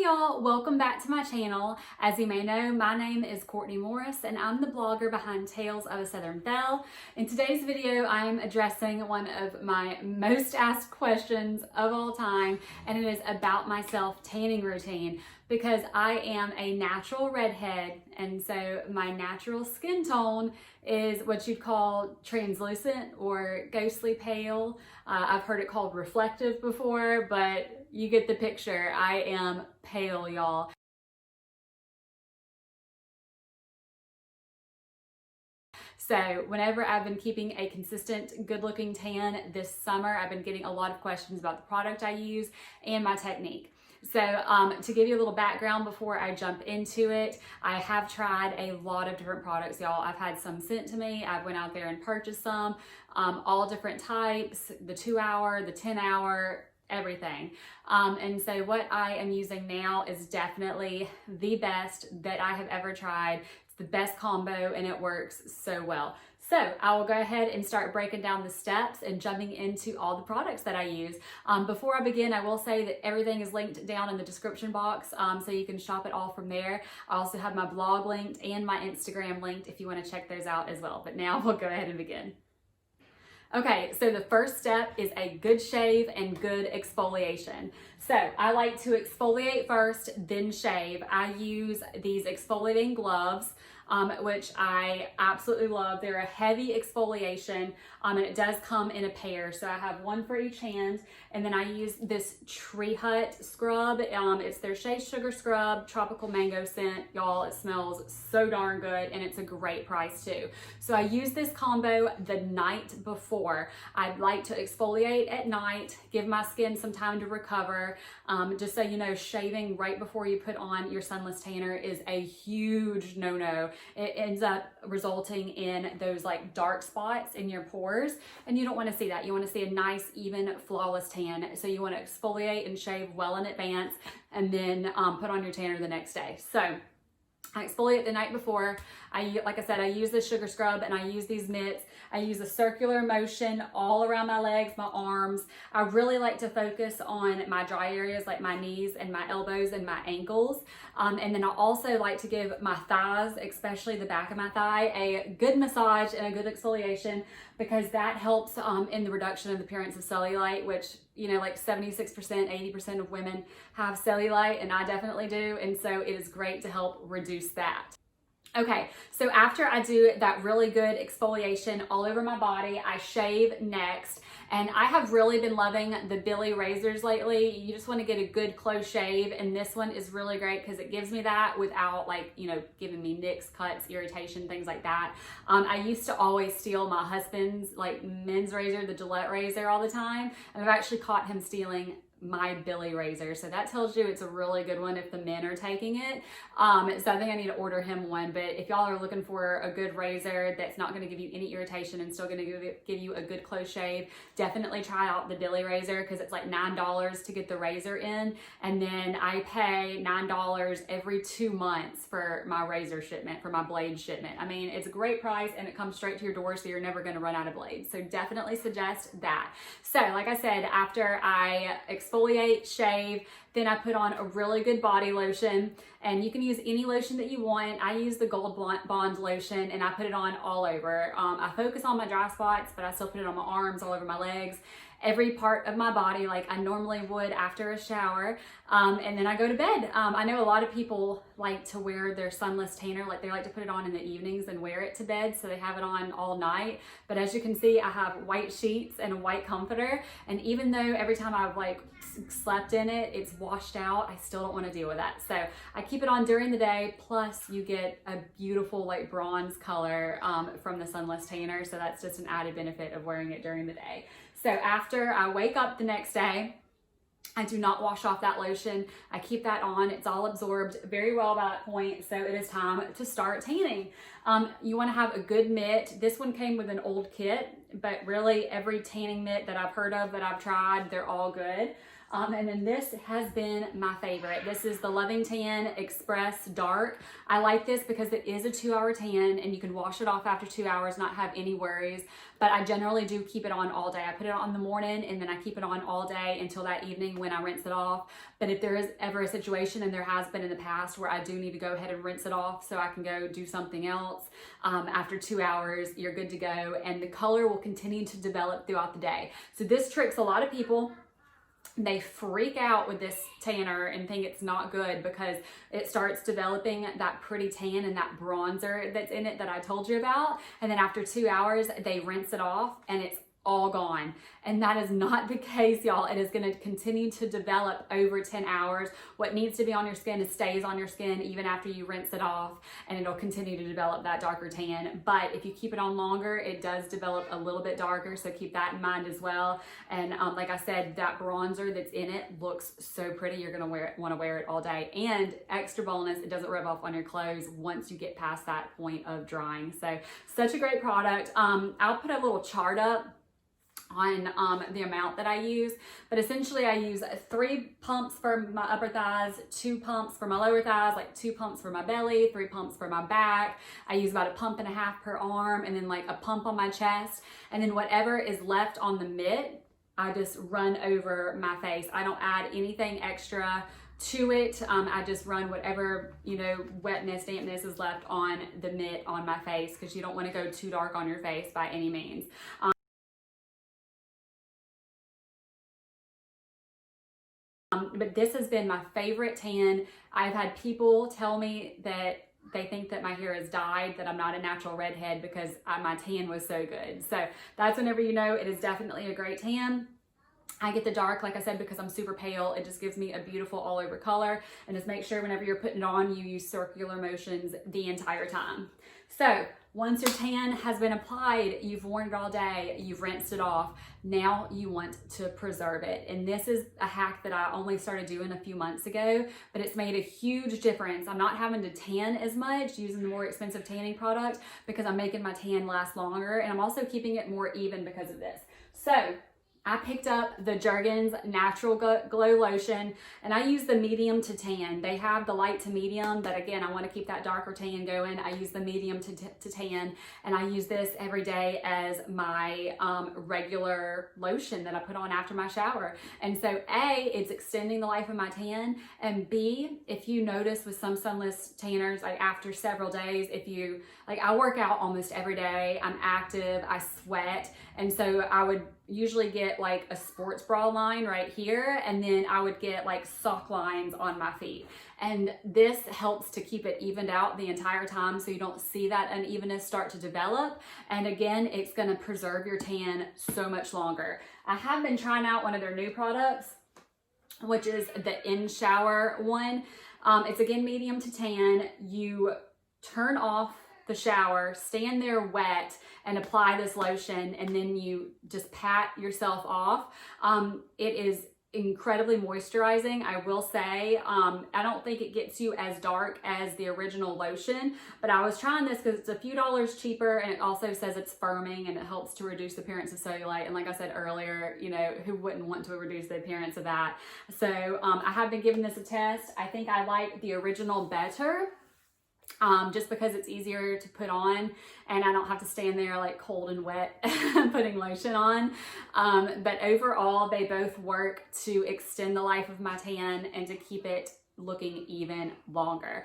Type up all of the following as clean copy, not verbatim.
y'all, welcome back to my channel. As you may know, my name is Courtney Morris and I'm the blogger behind Tales of a Southern Belle. In today's video, I am addressing one of my most asked questions of all time, and it is about my self-tanning routine because I am a natural redhead, and so my natural skin tone is what you'd call translucent or ghostly pale. I've heard it called reflective before, but you get the picture. I am pale, y'all. So whenever I've been keeping a consistent, good-looking tan this summer, I've been getting a lot of questions about the product I use and my technique. So to give you a little background before I jump into it, I have tried a lot of different products, y'all. I've had some sent to me. I went out there and purchased some, all different types, the 2-hour, the 10-hour, everything. And so what I am using now is definitely the best that I have ever tried. It's the best combo and it works so well. So I will go ahead and start breaking down the steps and jumping into all the products that I use. Before I begin, I will say that everything is linked down in the description box, so you can shop it all from there. I also have my blog linked and my Instagram linked if you want to check those out as well. But now we'll go ahead and begin. Okay, so the first step is a good shave and good exfoliation. So I like to exfoliate first, then shave. I use these exfoliating gloves, which I absolutely love. They're a heavy exfoliation, and it does come in a pair. So I have one for each hand, and then I use this Tree Hut scrub. It's their Shea Sugar Scrub, tropical mango scent. Y'all, it smells so darn good, and it's a great price too. So I use this combo the night before. I'd like to exfoliate at night, give my skin some time to recover. Just so you know, shaving right before you put on your sunless tanner is a huge no-no. It ends up resulting in those like dark spots in your pores, and you don't want to see that. You want to see a nice, even, flawless tan. So you want to exfoliate and shave well in advance, and then put on your tanner the next day. So I exfoliate the night before. Like I said, I use this sugar scrub and I use these mitts. I use a circular motion all around my legs, my arms. I really like to focus on my dry areas like my knees and my elbows and my ankles. And then I also like to give my thighs, especially the back of my thigh, a good massage and a good exfoliation, because that helps in the reduction of the appearance of cellulite, which, you know, like 76%, 80% of women have cellulite, and I definitely do. And so it is great to help reduce that. Okay, so after I do that really good exfoliation all over my body, I shave next. And I have really been loving the Billy razors lately. You just want to get a good close shave, and this one is really great because it gives me that without, like, you know, giving me nicks, cuts, irritation, things like that. I used to always steal my husband's like men's razor, the Gillette razor, all the time, and I've actually caught him stealing my Billy razor. So that tells you it's a really good one if the men are taking it. So I think I need to order him one. But if y'all are looking for a good razor that's not going to give you any irritation and still going to give you a good close shave, definitely try out the Billy razor, because it's like $9 to get the razor in, and then I pay $9 every 2 months for my razor shipment, for my blade shipment. I mean, it's a great price and it comes straight to your door, so you're never going to run out of blades. So definitely suggest that. So like I said, after I exfoliate, shave, then I put on a really good body lotion, and you can use any lotion that you want. I use the Gold Bond lotion, and I put it on all over. I focus on my dry spots, but I still put it on my arms, all over my legs, every part of my body like I normally would after a shower, and then I go to bed. I know a lot of people like to wear their sunless tanner, like they like to put it on in the evenings and wear it to bed, so they have it on all night. But as you can see, I have white sheets and a white comforter, and even though every time I've like slept in it, it's washed out, I still don't want to deal with that. So I keep it on during the day, plus you get a beautiful like bronze color from the sunless tanner, so that's just an added benefit of wearing it during the day. So after I wake up the next day, I do not wash off that lotion. I keep that on. It's all absorbed very well by that point. So it is time to start tanning. You want to have a good mitt. This one came with an old kit, but really every tanning mitt that I've heard of, that I've tried, they're all good. And then this has been my favorite. This is the Loving Tan Express Dark. I like this because it is a 2-hour tan and you can wash it off after 2 hours, not have any worries. But I generally do keep it on all day. I put it on in the morning and then I keep it on all day until that evening when I rinse it off. But if there is ever a situation, and there has been in the past, where I do need to go ahead and rinse it off so I can go do something else, after 2 hours, you're good to go. And the color will continue to develop throughout the day. So this tricks a lot of people. They freak out with this tanner and think it's not good because it starts developing that pretty tan and that bronzer that's in it that I told you about. And then after 2 hours, they rinse it off and it's all gone. And that is not the case, y'all. It is going to continue to develop over 10 hours. What needs to be on your skin stays on your skin even after you rinse it off, and it'll continue to develop that darker tan. But if you keep it on longer, it does develop a little bit darker, so keep that in mind as well. And like I said, that bronzer that's in it looks so pretty. You're going to want to wear it all day. And extra bonus, it doesn't rub off on your clothes once you get past that point of drying. So such a great product. I'll put a little chart up on the amount that I use, but essentially I use 3 pumps for my upper thighs, 2 pumps for my lower thighs, like 2 pumps for my belly, 3 pumps for my back. I use about 1.5 pumps per arm, and then like a pump on my chest, and then whatever is left on the mitt, I just run over my face. I don't add anything extra to it. I just run whatever, wetness, dampness is left on the mitt on my face, because you don't want to go too dark on your face by any means. But this has been my favorite tan. I've had people tell me that they think that my hair is dyed, that I'm not a natural redhead because my tan was so good. So that's whenever you know it is definitely a great tan. I get the dark, like I said, because I'm super pale. It just gives me a beautiful all over color. And just make sure whenever you're putting it on, you use circular motions the entire time. So once your tan has been applied, you've worn it all day, you've rinsed it off, now you want to preserve it. And this is a hack that I only started doing a few months ago, but it's made a huge difference. I'm not having to tan as much using the more expensive tanning product because I'm making my tan last longer, and I'm also keeping it more even because of this. So I picked up the Jergens Natural Glow Lotion, and I use the medium to tan. They have the light to medium, but again, I want to keep that darker tan going. I use the medium to tan, and I use this every day as my regular lotion that I put on after my shower. And so A, it's extending the life of my tan, and B, if you notice with some sunless tanners, like after several days, I work out almost every day, I'm active, I sweat, and so I would usually get like a sports bra line right here, and then I would get like sock lines on my feet. And this helps to keep it evened out the entire time so you don't see that unevenness start to develop. And again, it's going to preserve your tan so much longer. I have been trying out one of their new products, which is the In Shower one. It's again medium to tan. You turn off the shower, stand there wet, and apply this lotion, and then you just pat yourself off. It is incredibly moisturizing, I will say. I don't think it gets you as dark as the original lotion, but I was trying this because it's a few dollars cheaper, and it also says it's firming and it helps to reduce the appearance of cellulite. And like I said earlier, who wouldn't want to reduce the appearance of that? So I have been giving this a test. I think I like the original better. Just because it's easier to put on and I don't have to stand there like cold and wet putting lotion on. But overall, they both work to extend the life of my tan and to keep it looking even longer.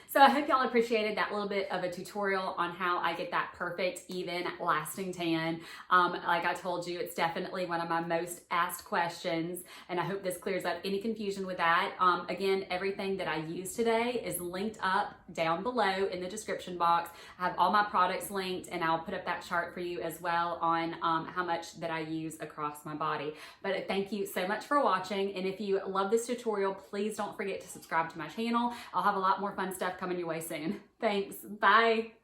So I hope y'all appreciated that little bit of a tutorial on how I get that perfect, even, lasting tan. Like I told you, it's definitely one of my most asked questions, and I hope this clears up any confusion with that. Again, everything that I use today is linked up down below in the description box. I have all my products linked, and I'll put up that chart for you as well on how much that I use across my body. But thank you so much for watching, and if you love this tutorial, please don't forget to subscribe to my channel. I'll have a lot more fun stuff coming your way soon. Thanks. Bye.